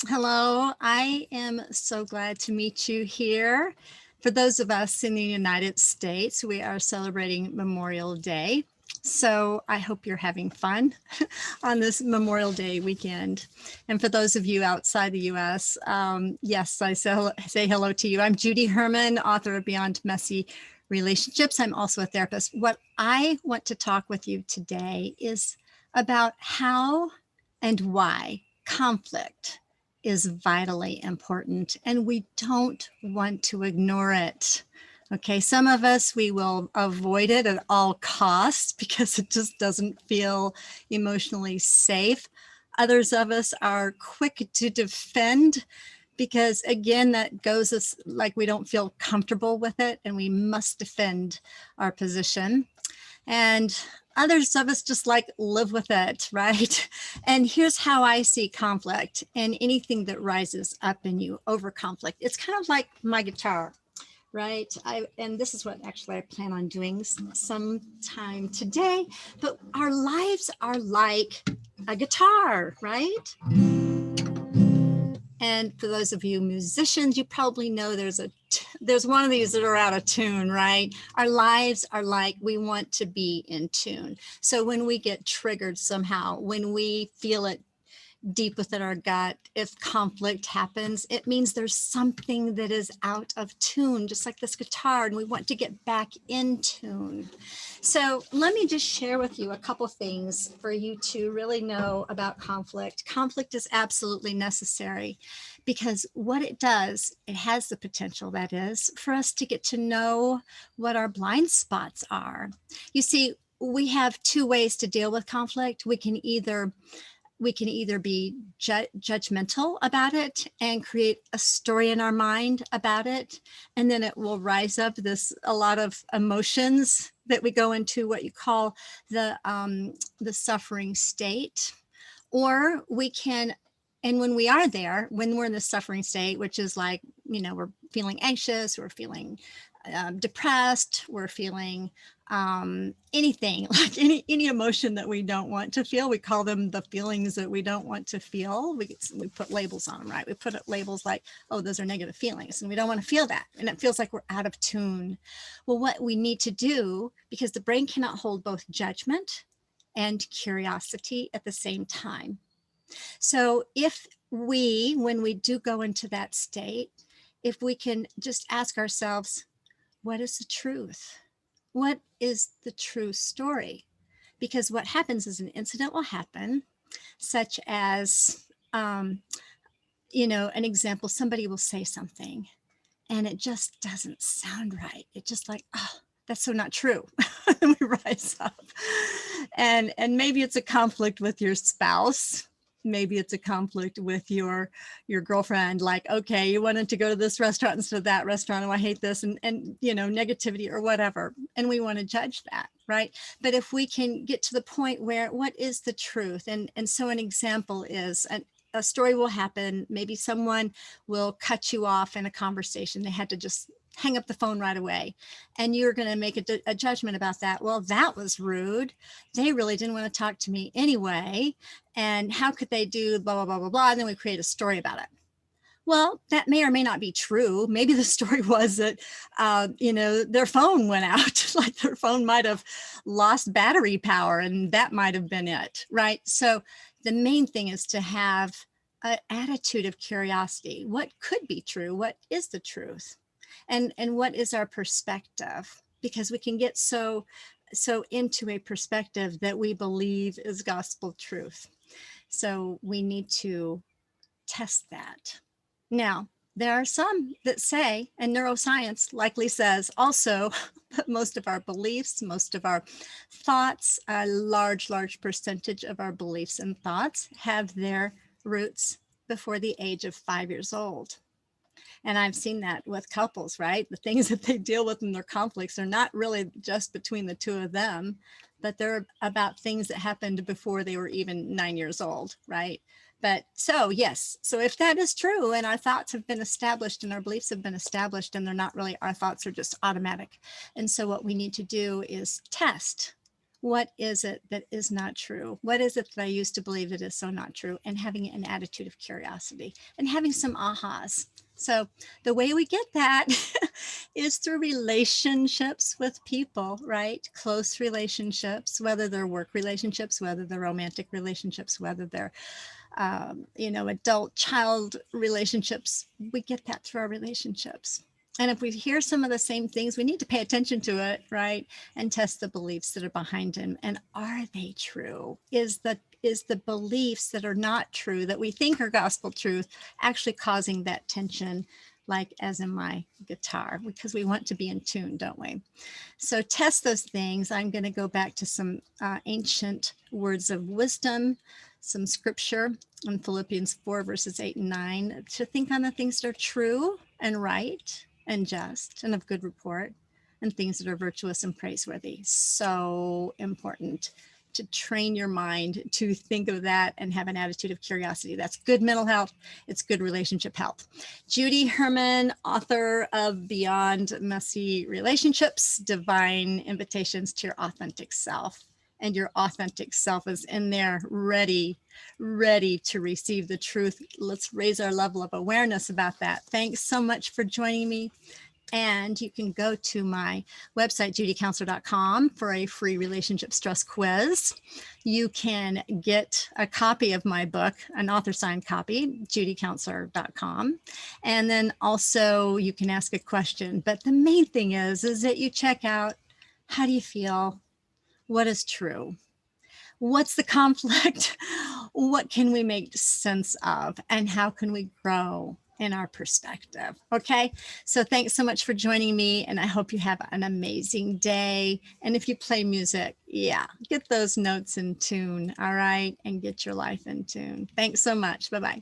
Hello, I am so glad to meet you here. For those of us in the United States, we are celebrating Memorial Day. So I hope you're having fun on this Memorial Day weekend. And for those of you outside the US, yes, I say hello to you. I'm Judy Herman, author of Beyond Messy Relationships. I'm also a therapist. What I want to talk with you today is about how and why conflict is vitally important, and we don't want to ignore it. Okay, some of us, we will avoid it at all costs because it just doesn't feel emotionally safe. Others of us are quick to defend because, again, that goes as like we don't feel comfortable with it and we must defend our position. And others of us just like live with it, right? And here's how I see conflict and anything that rises up in you over conflict. It's kind of like my guitar, right? And this is what actually I plan on doing sometime today. But our lives are like a guitar, right? And for those of you musicians, you probably know there's one of these that are out of tune, right? Our lives are like we want to be in tune. So when we get triggered somehow, when we feel it deep within our gut, if conflict happens, it means there's something that is out of tune, just like this guitar, and we want to get back in tune. So let me just share with you a couple things for you to really know about conflict. Conflict is absolutely necessary because what it does, it has the potential, that is, for us to get to know what our blind spots are. You see, we have two ways to deal with conflict. We can either be judgmental about it and create a story in our mind about it, and then it will rise up a lot of emotions that we go into what you call the suffering state. Or we can, and when we are there, when we're in the suffering state, which is like, we're feeling anxious, we're feeling depressed, we're feeling anything, like any emotion that we don't want to feel. We call them the feelings that we don't want to feel. We put labels on them, right? We put labels like, oh, those are negative feelings, and we don't want to feel that, and it feels like we're out of tune. Well, what we need to do, because the brain cannot hold both judgment and curiosity at the same time. So when we do go into that state, if we can just ask ourselves, what is the truth? What is the true story? Because what happens is an incident will happen, such as, an example, somebody will say something and it just doesn't sound right. It's just like, oh, that's so not true. And we rise up. And maybe it's a conflict with your spouse. Maybe it's a conflict with your girlfriend, like, okay, you wanted to go to this restaurant instead of that restaurant, and I hate this, and negativity or whatever. And we want to judge that, right? But if we can get to the point where what is the truth? And so an example is a story will happen. Maybe someone will cut you off in a conversation. They had to just hang up the phone right away. And you're going to make a judgment about that. Well, that was rude. They really didn't want to talk to me anyway. And how could they do blah, blah, blah, blah, blah. And then we create a story about it. Well, that may or may not be true. Maybe the story was that, their phone went out, like their phone might have lost battery power, and that might have been it, right? So the main thing is to have an attitude of curiosity. What could be true? What is the truth? And what is our perspective? Because we can get so into a perspective that we believe is gospel truth. So we need to test that. Now, there are some that say, and neuroscience likely says also, that most of our beliefs, most of our thoughts, a large percentage of our beliefs and thoughts have their roots before the age of 5 years old. And I've seen that with couples, right? The things that they deal with in their conflicts are not really just between the two of them, but they're about things that happened before they were even 9 years old, right? But so, yes, so if that is true and our thoughts have been established and our beliefs have been established and they're not really, our thoughts are just automatic. And so what we need to do is test What is it that is not true? What is it that I used to believe that is so not true? And having an attitude of curiosity and having some ahas. So the way we get that is through relationships with people, right? Close relationships, whether they're work relationships, whether they're romantic relationships, whether they're adult child relationships. We get that through our relationships. And if we hear some of the same things, we need to pay attention to it, right? And test the beliefs that are behind them. And are they true? Is the beliefs that are not true, that we think are gospel truth, actually causing that tension, like as in my guitar? Because we want to be in tune, don't we? So test those things. I'm going to go back to some ancient words of wisdom, some scripture in Philippians 4, verses 8 and 9, to think on the things that are true and right and just and of good report, and things that are virtuous and praiseworthy. So important to train your mind to think of that and have an attitude of curiosity. That's good mental health. It's good relationship health. Judy Herman, author of Beyond Messy Relationships, Divine Invitations to Your Authentic Self. And your authentic self is in there, ready to receive the truth. Let's raise our level of awareness about that. Thanks so much for joining me. And you can go to my website, judycounselor.com, for a free relationship stress quiz. You can get a copy of my book, an author signed copy, judycounselor.com. And then also you can ask a question. But the main thing is that you check out, how do you feel? What is true? What's the conflict? What can we make sense of? And how can we grow in our perspective? Okay, so thanks so much for joining me, and I hope you have an amazing day. And if you play music, get those notes in tune, all right, and get your life in tune. Thanks so much. Bye-bye.